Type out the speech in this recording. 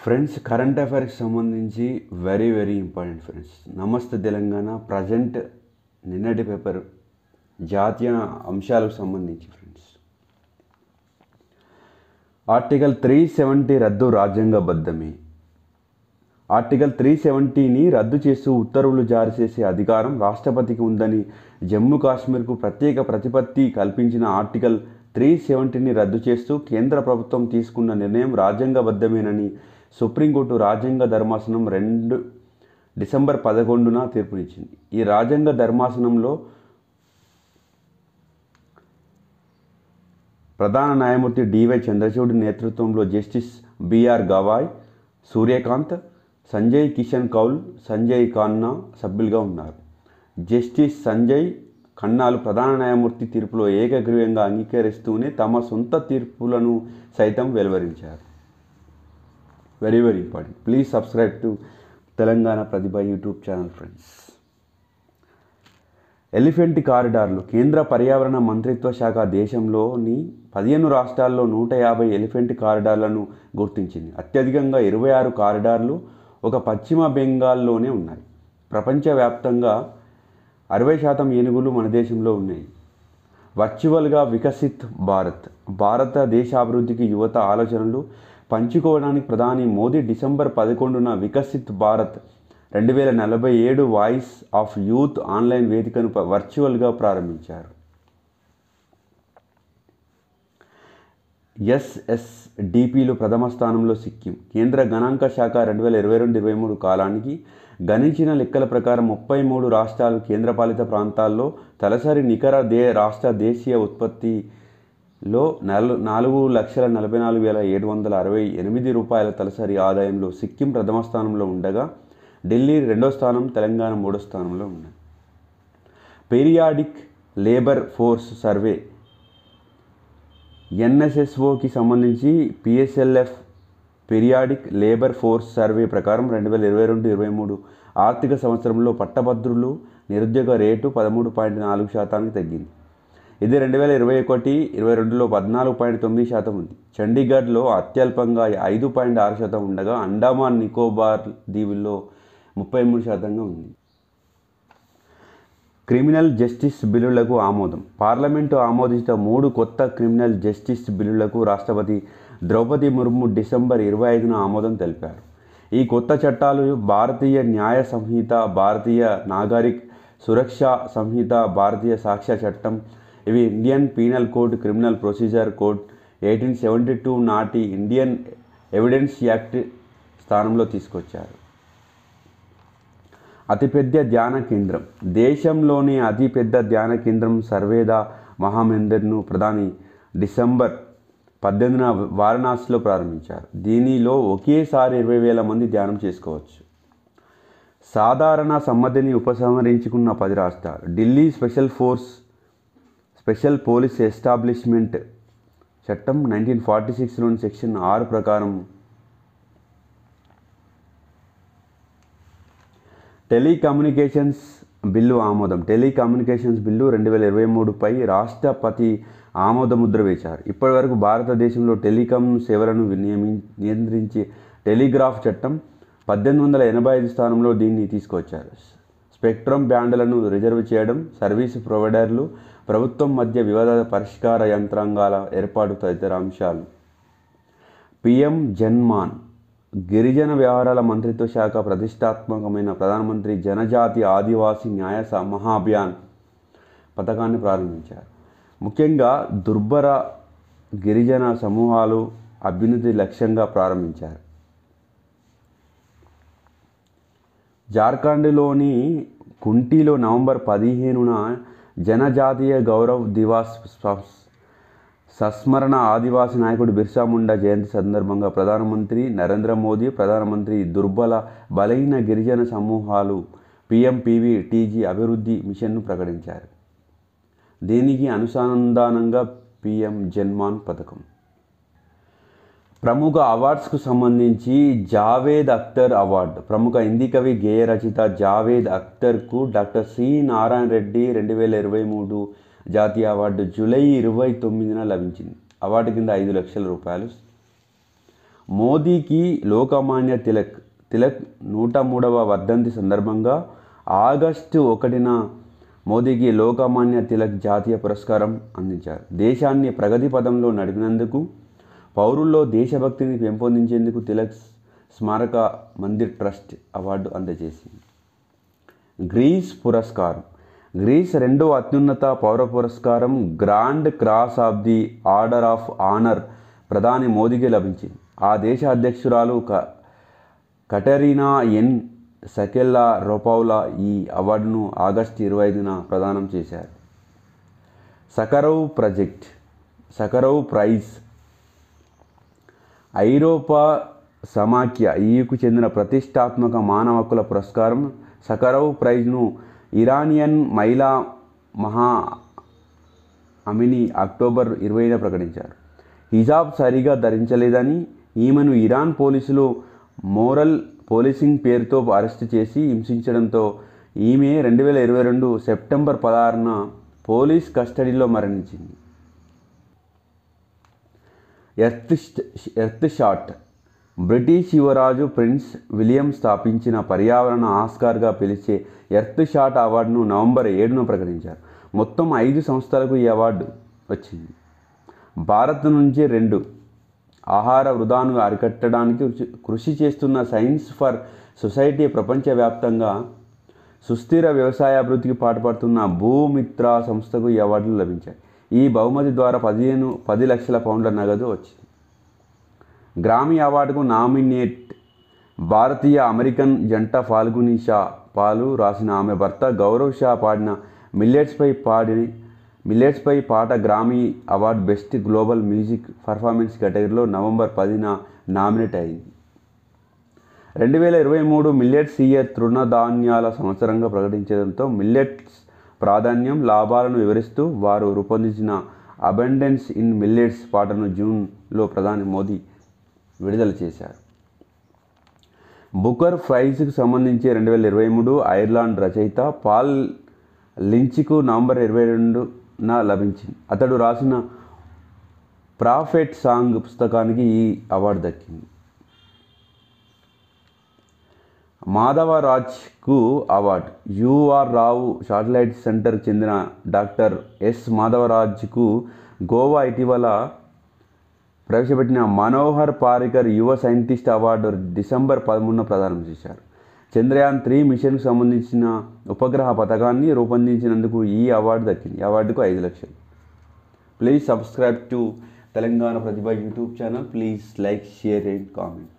Friends, current అఫైర్స్కి సంబంధించి very important friends. నమస్తే Telangana present నిన్నటి పేపర్ జాతీయ అంశాలకు సంబంధించి ఫ్రెండ్స్. ఆర్టికల్ 370 రద్దు రాజ్యాంగబద్ధమే. ఆర్టికల్ 370ని రద్దు చేస్తూ ఉత్తర్వులు జారీ చేసే అధికారం రాష్ట్రపతికి ఉందని జమ్మూ కాశ్మీర్కు ప్రత్యేక ప్రతిపత్తి కల్పించిన ఆర్టికల్ 370ని రద్దు చేస్తూ కేంద్ర ప్రభుత్వం తీసుకున్న నిర్ణయం రాజ్యాంగబద్ధమేనని సుప్రీంకోర్టు రాజ్యాంగ ధర్మాసనం డిసెంబర్ 11న తీర్పునిచ్చింది. ఈ రాజ్యాంగ ధర్మాసనంలో ప్రధాన న్యాయమూర్తి డివై చంద్రచూడ్ నేతృత్వంలో జస్టిస్ బిఆర్ గవాయ్, సూర్యకాంత్, సంజయ్ కిషన్ కౌల్, సంజయ్ ఖన్నా సభ్యులుగా ఉన్నారు. జస్టిస్ సంజయ్ ఖన్నాలు ప్రధాన న్యాయమూర్తి తీర్పులో ఏకగ్రీవంగా అంగీకరిస్తూనే తమ సొంత తీర్పులను సైతం వెలువరించారు. Very important. Please subscribe to Telangana Prathibha YouTube channel friends. Elephant కారిడార్లు. కేంద్ర పర్యావరణ మంత్రిత్వ శాఖ దేశంలోని 15 రాష్ట్రాల్లో 150 ఎలిఫెంట్ కారిడార్లను గుర్తించింది. అత్యధికంగా 26 కారిడార్లు ఒక పశ్చిమ బెంగాల్లోనే ఉన్నాయి. ప్రపంచవ్యాప్తంగా 60% ఏనుగులు మన దేశంలో ఉన్నాయి. వర్చువల్గా వికసిత్ భారతదేశాభివృద్ధికి యువత ఆలోచనలు పంచుకోవడానికి ప్రధాని మోదీ డిసెంబర్ 11న Viksit Bharat 2047 voice of youth online వేదికను వర్చువల్గా ప్రారంభించారు. ఎస్ఎస్డిపిలో ప్రథమ స్థానంలో సిక్కిం. కేంద్ర గణాంక శాఖ 2022-23 కాలానికి గణించిన లెక్కల ప్రకారం 33 రాష్ట్రాలు, కేంద్రపాలిత ప్రాంతాల్లో తలసరి నికర రాష్ట్ర దేశీయ ఉత్పత్తిలో 4,44,768 రూపాయల తలసరి ఆదాయంలో సిక్కిం ప్రథమ స్థానంలో ఉండగా ఢిల్లీ రెండో స్థానం, తెలంగాణ మూడో స్థానంలో ఉన్నాయి. పీరియాడిక్ లేబర్ ఫోర్స్ సర్వే ఎన్ఎస్ఎస్ఓకి సంబంధించి పిఎస్ఎల్ఎఫ్ పీరియాడిక్ లేబర్ ఫోర్స్ సర్వే ప్రకారం 2022-23 ఆర్థిక సంవత్సరంలో పట్టభద్రులు నిరుద్యోగ రేటు 13.4% తగ్గింది. ఇది 2021-22లో 14.9% ఉంది. చండీగఢ్లో అత్యల్పంగా 5.6% ఉండగా అండమాన్ నికోబార్ దీవుల్లో 33% ఉంది. క్రిమినల్ జస్టిస్ బిల్లులకు ఆమోదం. పార్లమెంటు ఆమోదించిన 3 కొత్త క్రిమినల్ జస్టిస్ బిల్లులకు రాష్ట్రపతి ద్రౌపది ముర్ము డిసెంబర్ 25న ఆమోదం తెలిపారు. ఈ కొత్త చట్టాలు భారతీయ న్యాయ సంహిత, భారతీయ నాగరిక్ సురక్షా సంహిత, భారతీయ సాక్ష్య చట్టం, ఇవి Indian penal code, criminal procedure code 1872 నాటి ఇండియన్ ఎవిడెన్స్ యాక్ట్ స్థానంలో తీసుకొచ్చారు. అతిపెద్ద ధ్యాన కేంద్రం. దేశంలోని అతిపెద్ద ధ్యాన కేంద్రం సర్వేదా మహామందిర్ను ప్రధాని డిసెంబర్ 18న వారణాసిలో ప్రారంభించారు. దీనిలో ఒకేసారి 20,000 మంది ధ్యానం చేసుకోవచ్చు. సాధారణ సమ్మతిని ఉపసంహరించుకున్న 10 రాష్ట్రాలు. ఢిల్లీ స్పెషల్ పోలీస్ ఎస్టాబ్లిష్మెంట్ చట్టం 1946లోని సెక్షన్ 6 ప్రకారం టెలికమ్యూనికేషన్స్ బిల్లు ఆమోదం. టెలికమ్యూనికేషన్స్ బిల్లు 2023పై రాష్ట్రపతి ఆమోదముద్ర వేశారు. ఇప్పటివరకు భారతదేశంలో టెలికాం సేవలను నియంత్రించే టెలిగ్రాఫ్ చట్టం 1885 స్థానంలో దీన్ని తీసుకొచ్చారు. స్పెక్ట్రమ్ బ్యాండ్లను రిజర్వ్ చేయడం, సర్వీసు ప్రొవైడర్లు, ప్రభుత్వం మధ్య వివాద పరిష్కార యంత్రాంగాల ఏర్పాటు తదితర అంశాలు. పిఎం జన్మాన్. గిరిజన వ్యవహారాల మంత్రిత్వ శాఖ ప్రతిష్టాత్మకమైన ప్రధానమంత్రి జనజాతి ఆదివాసీ న్యాయ మహాభియాన్ పథకాన్ని ప్రారంభించారు. ముఖ్యంగా దుర్భర గిరిజన సమూహాలు అభ్యున్నతి లక్ష్యంగా ప్రారంభించారు. జార్ఖండ్లోని కుంటీలో నవంబర్ 15న జనజాతీయ గౌరవ్ దివాస్ సంస్మరణ ఆదివాసీ నాయకుడు బిర్సా ముండా జయంతి సందర్భంగా ప్రధానమంత్రి నరేంద్ర మోదీ ప్రధానమంత్రి దుర్బల బలహీన గిరిజన సమూహాలు PMPVTG అభివృద్ధి మిషన్ను ప్రకటించారు. దీనికి అనుసంధానంగా పిఎం జన్మాన్ పథకం. ప్రముఖ అవార్డ్స్కు సంబంధించి జావేద్ అఖ్తర్ అవార్డు. ప్రముఖ హిందీ కవి, గేయ రచయిత జావేద్ అఖ్తర్కు డాక్టర్ సి నారాయణ రెడ్డి 2023 జాతీయ అవార్డు జూలై 29న లభించింది. అవార్డు కింద 5 లక్షల రూపాయలు. మోదీకి లోకమాన్య తిలక్ 103వ వర్ధంతి సందర్భంగా ఆగస్టు 1న మోదీకి లోకమాన్య తిలక్ జాతీయ పురస్కారం అందించారు. దేశాన్ని ప్రగతి పదంలో నడిపినందుకు, పౌరుల్లో దేశభక్తిని పెంపొందించేందుకు తిలక్ స్మారక మందిర్ ట్రస్ట్ అవార్డు అందజేసింది. గ్రీస్ పురస్కారం. గ్రీస్ రెండో అత్యున్నత పౌర పురస్కారం grand cross of the order of honour ప్రధాని మోదీకి లభించింది. ఆ దేశ అధ్యక్షురాలు కటరీనా ఎన్ సకెల్లా రోపౌలా ఈ అవార్డును ఆగస్టు 25న ప్రదానం చేశారు. సకరోవ్ ప్రైజ్. ఐరోపా సమాఖ్య EUకు చెందిన ప్రతిష్టాత్మక మానవ హక్కుల పురస్కారం సకరోవ్ ప్రైజ్ను ఇరానియన్ మహిళా మహా అమిని అక్టోబర్ 20న ప్రకటించారు. హిజాబ్ సరిగా ధరించలేదని ఈమెను ఇరాన్ పోలీసులు మోరల్ పోలీసింగ్ పేరుతో అరెస్టు చేసి హింసించడంతో ఈమె 2022 సెప్టెంబర్ 16న పోలీస్ కస్టడీలో మరణించింది. Earth shot. బ్రిటిష్ యువరాజు ప్రిన్స్ విలియం స్థాపించిన పర్యావరణ ఆస్కార్గా పిలిచే ఎర్త్ షాట్ అవార్డును నవంబర్ 7న ప్రకటించారు. మొత్తం 5 సంస్థలకు ఈ అవార్డు వచ్చింది. భారత్ నుంచి 2 ఆహార వృధాను అరికట్టడానికి కృషి చేస్తున్న సైన్స్ ఫర్ సొసైటీ ప్రపంచవ్యాప్తంగా సుస్థిర వ్యవసాయాభివృద్ధికి పాటుపడుతున్న భూమిత్ర సంస్థకు ఈ అవార్డులు లభించాయి. ఈ బహుమతి ద్వారా 10 లక్షల పౌండ్ల నగదు వచ్చింది. గ్రామీ అవార్డుకు నామినేట్ భారతీయ అమెరికన్ జంట ఫాల్గుని షా పాలు రాసిన ఆమె భర్త గౌరవ్ షా పాడిన మిల్లెట్స్పై పాట గ్రామీ award best global music performance కేటగిరీలో నవంబర్ 10న నామినేట్ అయింది. 2023 మిల్లెట్స్ ఇయర్ తృణధాన్యాల సంవత్సరంగా ప్రకటించడంతో మిల్లెట్స్ ప్రాధాన్యం, లాభాలను వివరిస్తూ వారు రూపొందించిన అబండెన్స్ ఇన్ మిల్లెట్స్ పాటను జూన్లో ప్రధాని మోదీ విడుదల చేశారు. బుకర్ ప్రైజ్కు సంబంధించి 2023 ఐర్లాండ్ రచయిత పాల్ లించ్కు నవంబర్ 22న లభించింది. అతడు రాసిన ప్రాఫెట్ సాంగ్ పుస్తకానికి ఈ అవార్డు దక్కింది. మాధవరాజ్కు అవార్డు. UR రావు శాటిలైట్ సెంటర్కు చెందిన డాక్టర్ S మాధవరాజ్కు గోవా ఇటీవల ప్రవేశపెట్టిన మనోహర్ పారికర్ యువ సైంటిస్ట్ అవార్డు డిసెంబర్ 13న ప్రదానం చేశారు. చంద్రయాన్ 3 మిషన్కు సంబంధించిన ఉపగ్రహ పథకాన్ని రూపొందించినందుకు ఈ అవార్డు దక్కింది. ఈ అవార్డుకు 5 లక్షలు. Please subscribe to Telangana Prathibha YouTube channel. Please like, share and comment.